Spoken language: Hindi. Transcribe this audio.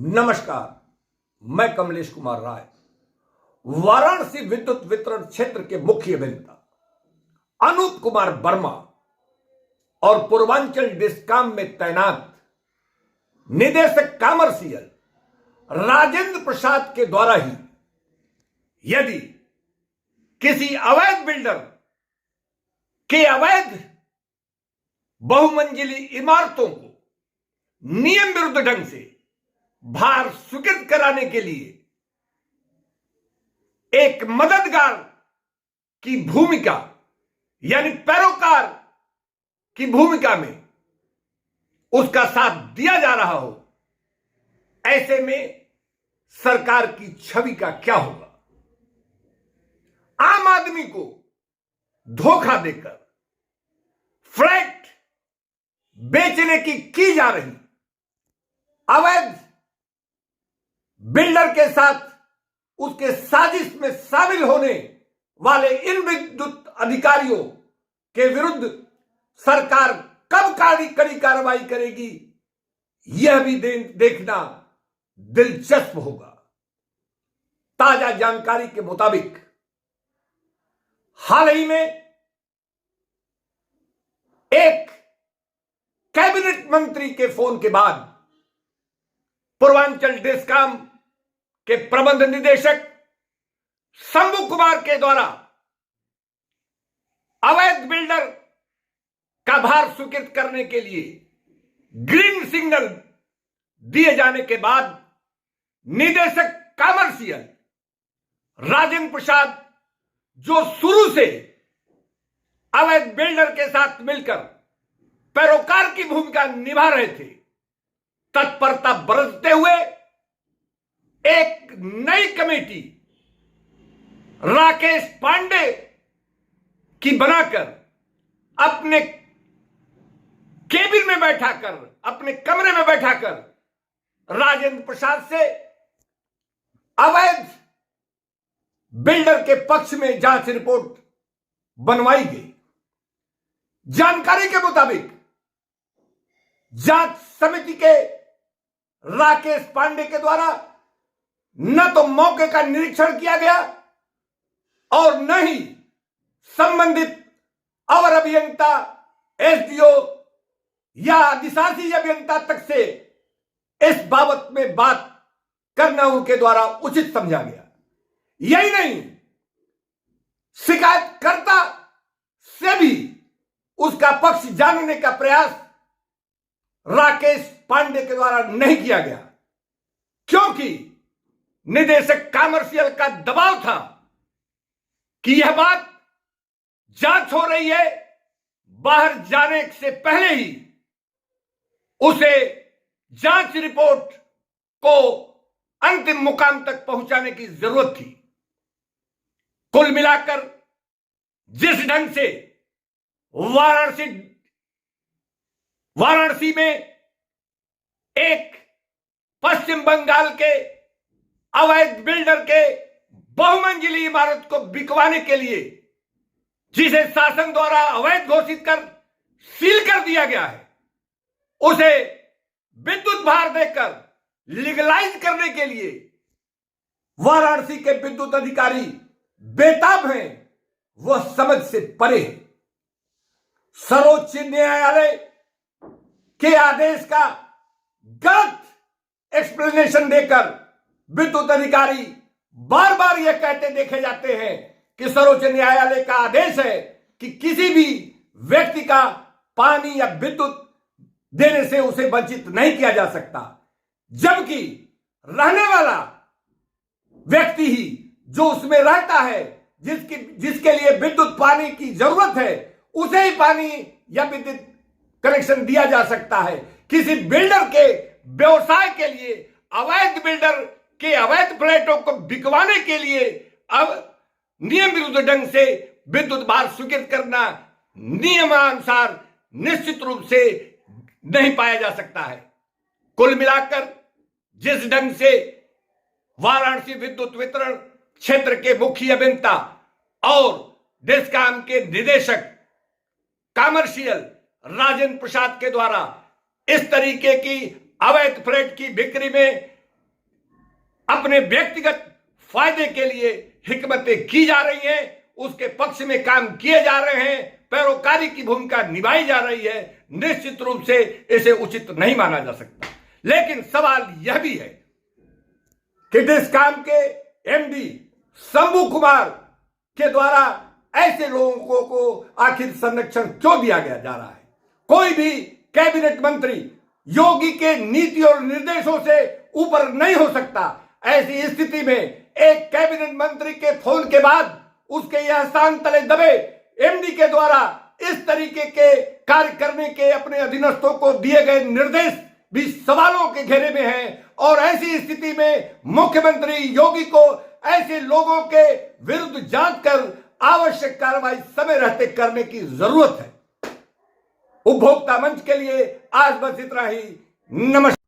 नमस्कार, मैं कमलेश कुमार राय वाराणसी विद्युत वितरण क्षेत्र के मुख्य अभियंता अनूप कुमार वर्मा और पूर्वांचल डिस्काम में तैनात निदेशक कमर्शियल राजेंद्र प्रसाद के द्वारा ही यदि किसी अवैध बिल्डर के अवैध बहुमंजिली इमारतों को नियम विरुद्ध ढंग से भार स्वीकृत कराने के लिए एक मददगार की भूमिका यानी पैरोकार की भूमिका में उसका साथ दिया जा रहा हो, ऐसे में सरकार की छवि का क्या होगा। आम आदमी को धोखा देकर फ्लैट बेचने की जा रही अवैध बिल्डर के साथ उसके साजिश में शामिल होने वाले इन विद्युत अधिकारियों के विरुद्ध सरकार कब कड़ी कार्रवाई करेगी, यह भी देखना दिलचस्प होगा। ताजा जानकारी के मुताबिक हाल ही में एक कैबिनेट मंत्री के फोन के बाद पूर्वांचल डिस्काम के प्रबंध निदेशक शंभू कुमार के द्वारा अवैध बिल्डर का भार स्वीकृत करने के लिए ग्रीन सिग्नल दिए जाने के बाद निदेशक कमर्शियल राजेंद्र प्रसाद, जो शुरू से अवैध बिल्डर के साथ मिलकर पैरोकार की भूमिका निभा रहे थे, तत्परता बरतते हुए एक नई कमेटी राकेश पांडे की बनाकर अपने केबिन में बैठाकर, अपने कमरे में बैठाकर राजेंद्र प्रसाद से अवैध बिल्डर के पक्ष में जांच रिपोर्ट बनवाई गई। जानकारी के मुताबिक जांच समिति के राकेश पांडे के द्वारा न तो मौके का निरीक्षण किया गया और न ही संबंधित अवर अभियंता, एसडीओ या अधिशासी अभियंता तक से इस बाबत में बात करना उनके द्वारा उचित समझा गया। यही नहीं, शिकायतकर्ता से भी उसका पक्ष जानने का प्रयास राकेश पांडे के द्वारा नहीं किया गया, क्योंकि निदेशक कमर्शियल का दबाव था कि यह बात जांच हो रही है, बाहर जाने से पहले ही उसे जांच रिपोर्ट को अंतिम मुकाम तक पहुंचाने की जरूरत थी। कुल मिलाकर जिस ढंग से वाराणसी में एक पश्चिम बंगाल के अवैध बिल्डर के बहुमंजिली इमारत को बिकवाने के लिए, जिसे शासन द्वारा अवैध घोषित कर सील कर दिया गया है, उसे विद्युत भार देकर लीगलाइज करने के लिए वाराणसी के विद्युत अधिकारी बेताब हैं, वह समझ से परे है। सर्वोच्च न्यायालय के आदेश का गलत एक्सप्लेनेशन देकर विद्युत अधिकारी बार बार यह कहते देखे जाते हैं कि सर्वोच्च न्यायालय का आदेश है कि किसी भी व्यक्ति का पानी या विद्युत देने से उसे वंचित नहीं किया जा सकता, जबकि रहने वाला व्यक्ति ही जो उसमें रहता है, जिसके लिए विद्युत पानी की जरूरत है, उसे ही पानी या विद्युत कनेक्शन दिया जा सकता है। किसी बिल्डर के व्यवसाय के लिए अवैध बिल्डर के अवैध फ्लैटों को बिकवाने के लिए अब नियम विरुद्ध ढंग से विद्युत भार स्वीकृत करना नियमानुसार निश्चित रूप से नहीं पाया जा सकता है। कुल मिलाकर जिस ढंग से वाराणसी विद्युत वितरण क्षेत्र के मुख्य अभियंता और डिस्काम के निदेशक कमर्शियल राजेंद्र प्रसाद के द्वारा इस तरीके की अवैध फ्लैट की बिक्री में अपने व्यक्तिगत फायदे के लिए हिकमतें की जा रही हैं, उसके पक्ष में काम किए जा रहे हैं, पैरोकारी की भूमिका निभाई जा रही है, निश्चित रूप से इसे उचित नहीं माना जा सकता। लेकिन सवाल यह भी है कि डिस्कॉम के एमडी शंभू कुमार के द्वारा ऐसे लोगों को आखिर संरक्षण क्यों दिया गया जा रहा है? कोई भी कैबिनेट मंत्री योगी के नीति और निर्देशों से ऊपर नहीं हो सकता। ऐसी स्थिति में एक कैबिनेट मंत्री के फोन के बाद उसके यह स्थान तले दबे एमडी के द्वारा इस तरीके के कार्य करने के अपने अधीनस्थों को दिए गए निर्देश भी सवालों के घेरे में हैं। और ऐसी स्थिति में मुख्यमंत्री योगी को ऐसे लोगों के विरुद्ध जांच कर आवश्यक कार्रवाई समय रहते करने की जरूरत है। उपभोक्ता मंच के लिए आज बस इतना ही। नमस्कार।